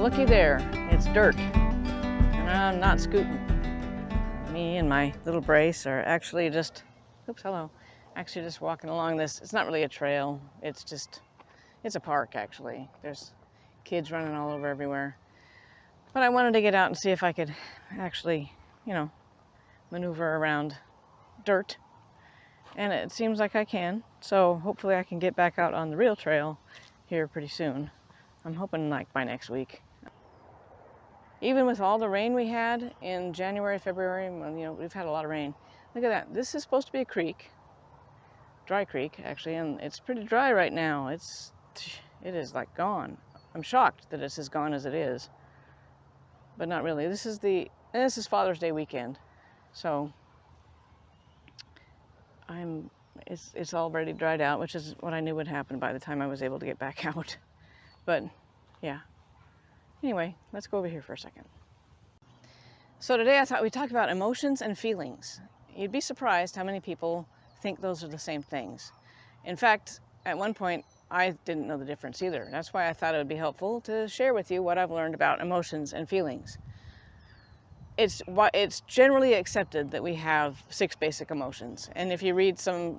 looky there, it's dirt, and I'm not scooting. Me and my little brace are actually just, oops, hello, actually just walking along this. It's not really a trail, it's a park actually. There's kids running all over everywhere. But I wanted to get out and see if I could actually, maneuver around dirt. And it seems like I can, so hopefully I can get back out on the real trail here pretty soon. I'm hoping like by next week. Even with all the rain we had in January, February, we've had a lot of rain. Look at that. This is supposed to be a creek, dry creek actually, and it's pretty dry right now. It is like gone. I'm shocked that it's as gone as it is, but not really. This is Father's Day weekend, so it's already dried out, which is what I knew would happen by the time I was able to get back out. But yeah. Anyway, let's go over here for a second. So today I thought we'd talk about emotions and feelings. You'd be surprised how many people think those are the same things. In fact, at one point, I didn't know the difference either. That's why I thought it would be helpful to share with you what I've learned about emotions and feelings. It's generally accepted that we have 6 basic emotions. And if you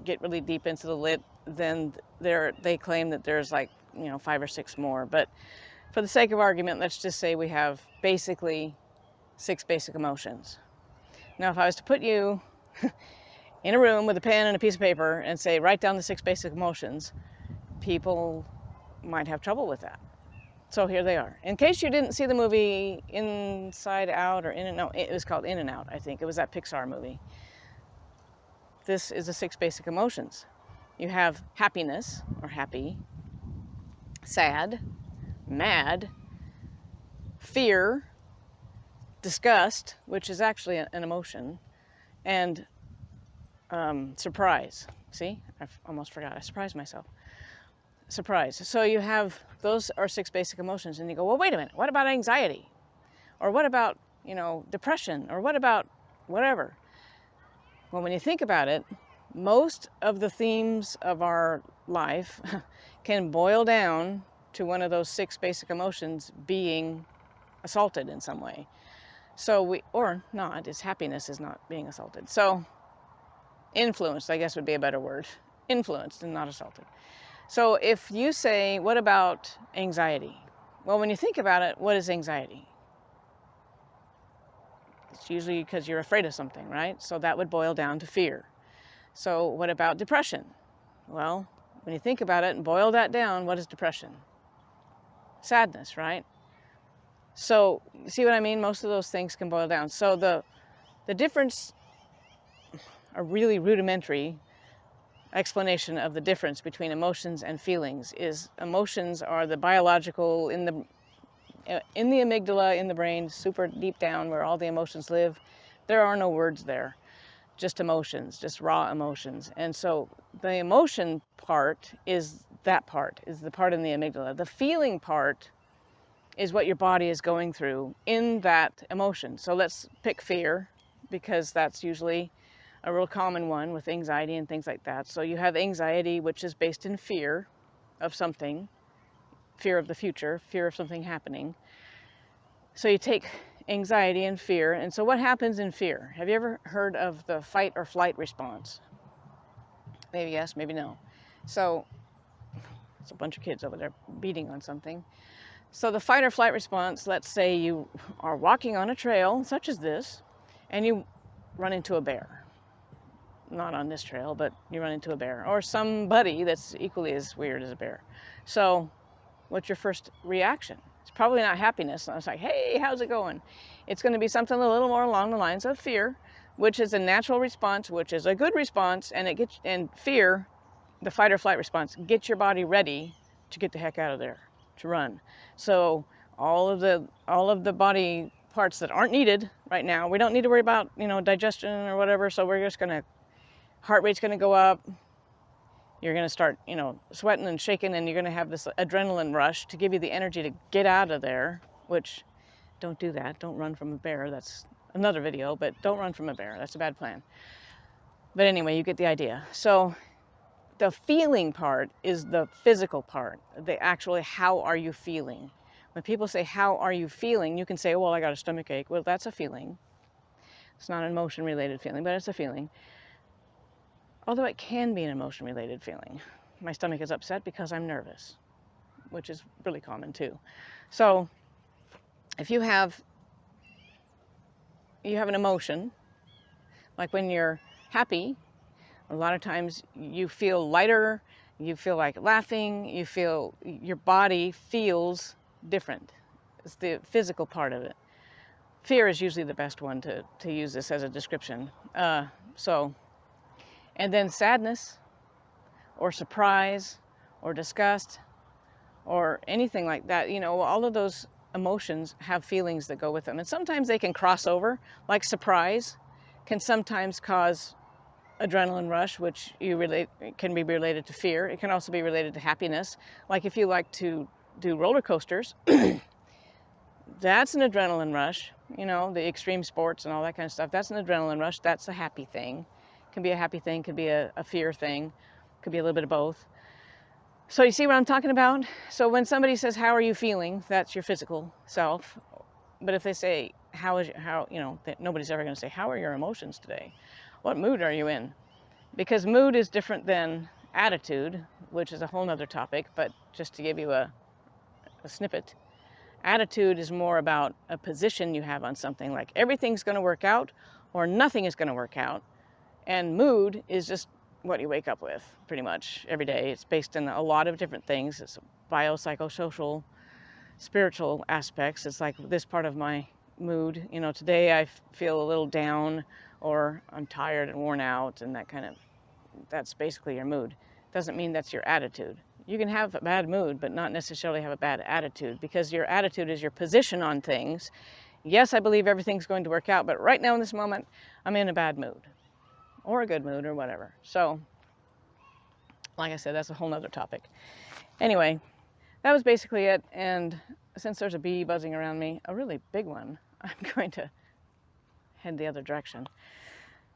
get really deep into the lit, then they claim that there's 5 or 6 more. But for the sake of argument, let's just say we have basically 6 basic emotions. Now, if I was to put you in a room with a pen and a piece of paper and say, write down the 6 basic emotions, people might have trouble with that. So here they are. In case you didn't see the movie Inside Out or it was called In and Out, I think. It was that Pixar movie. This is the 6 basic emotions. You have happiness, or happy, sad, mad, fear, disgust, which is actually an emotion, and surprise. See, I almost forgot. I surprised myself. Surprise. So you have, those are 6 basic emotions, and you go, well, wait a minute, what about anxiety? Or what about, depression? Or what about whatever? Well, when you think about it, most of the themes of our life can boil down to one of those 6 basic emotions being assaulted in some way. So or not, happiness is not being assaulted. So influenced, I guess would be a better word. Influenced and not assaulted. So if you say, what about anxiety? Well, when you think about it, what is anxiety? It's usually because you're afraid of something, right? So that would boil down to fear. So what about depression? Well, when you think about it and boil that down, what is depression? Sadness, right? So see what I mean? Most of those things can boil down. So the difference, a really rudimentary explanation of the difference between emotions and feelings, is emotions are the biological in the amygdala in the brain, super deep down where all the emotions live. There are no words there, just emotions, just raw emotions. And so the emotion part is the part in the amygdala. The feeling part is what your body is going through in that emotion. So let's pick fear, because that's usually a real common one with anxiety and things like that. So you have anxiety, which is based in fear of something, fear of the future, fear of something happening. So you take anxiety and fear. And so what happens in fear? Have you ever heard of the fight or flight response? Maybe yes, maybe no. So it's a bunch of kids over there beating on something. So the fight or flight response, let's say you are walking on a trail such as this, and you run into a bear. Not on this trail, but you run into a bear, or somebody that's equally as weird as a bear. So what's your first reaction? It's probably not happiness. It's like, hey, how's it going? It's going to be something a little more along the lines of fear, which is a natural response, which is a good response, and fear, the fight or flight response, gets your body ready to get the heck out of there, to run. So all of the body parts that aren't needed right now, we don't need to worry about, digestion or whatever. So we're just heart rate's going to go up. You're going to start, sweating and shaking, and you're going to have this adrenaline rush to give you the energy to get out of there, which, don't do that. Don't run from a bear. That's another video, but don't run from a bear. That's a bad plan. But anyway, you get the idea. So the feeling part is the physical part, the actually how are you feeling? When people say, how are you feeling? You can say, well, I got a stomach ache. Well, that's a feeling. It's not an emotion-related feeling, but it's a feeling. Although it can be an emotion-related feeling. My stomach is upset because I'm nervous, which is really common too. So if you have an emotion, like when you're happy, a lot of times you feel lighter, you feel like laughing, you feel your body feels different. It's the physical part of it. Fear is usually the best one to use this as a description. And then sadness, or surprise, or disgust, or anything like that. You know, all of those emotions have feelings that go with them. And sometimes they can cross over, like surprise can sometimes cause adrenaline rush, which can be related to fear. It can also be related to happiness. Like if you like to do roller coasters, that's an adrenaline rush. You know, the extreme sports and all that kind of stuff. That's an adrenaline rush. That's a happy thing. Can be a happy thing, could be a fear thing, could be a little bit of both. So you see what I'm talking about? So when somebody says, how are you feeling? That's your physical self. But if they say, nobody's ever going to say, how are your emotions today? What mood are you in? Because mood is different than attitude, which is a whole nother topic, but just to give you a snippet. Attitude is more about a position you have on something, like everything's going to work out or nothing is going to work out. And mood is just what you wake up with pretty much every day. It's based in a lot of different things. It's biopsychosocial, spiritual aspects. It's like this part of my mood. You know, today I feel a little down, or I'm tired and worn out, and that's basically your mood. Doesn't mean that's your attitude. You can have a bad mood, but not necessarily have a bad attitude, because your attitude is your position on things. Yes, I believe everything's going to work out, but right now in this moment, I'm in a bad mood. Or a good mood, or whatever. So, like I said, that's a whole nother topic. Anyway, that was basically it. And since there's a bee buzzing around me, a really big one, I'm going to head the other direction.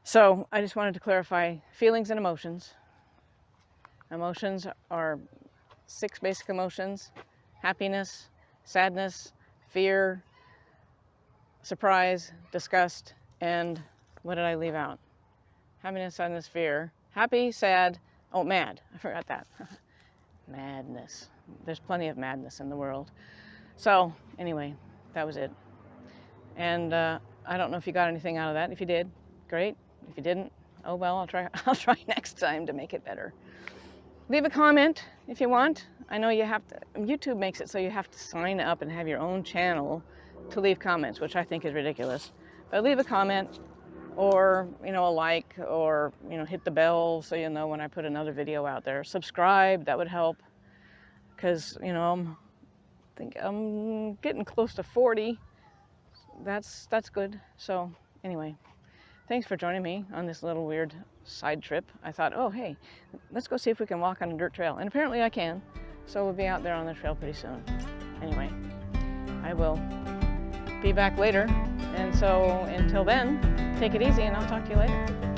So I just wanted to clarify feelings and emotions. Emotions are 6 basic emotions: happiness, sadness, fear, surprise, disgust, and what did I leave out? Happiness, sadness, fear. Happy, sad, mad. I forgot that. Madness. There's plenty of madness in the world. So, anyway, that was it. And I don't know if you got anything out of that. If you did, great. If you didn't, oh well, I'll try next time to make it better. Leave a comment if you want. I know you have to, YouTube makes it so you have to sign up and have your own channel to leave comments, which I think is ridiculous. But leave a comment, or a like, or hit the bell so you know when I put another video out there. Subscribe, that would help, because I think I'm getting close to 40. That's good. So anyway, thanks for joining me on this little weird side trip. I thought, oh hey, let's go see if we can walk on a dirt trail, and apparently I can. So we'll be out there on the trail pretty soon. Anyway, I will be back later, and so until then, take it easy, and I'll talk to you later.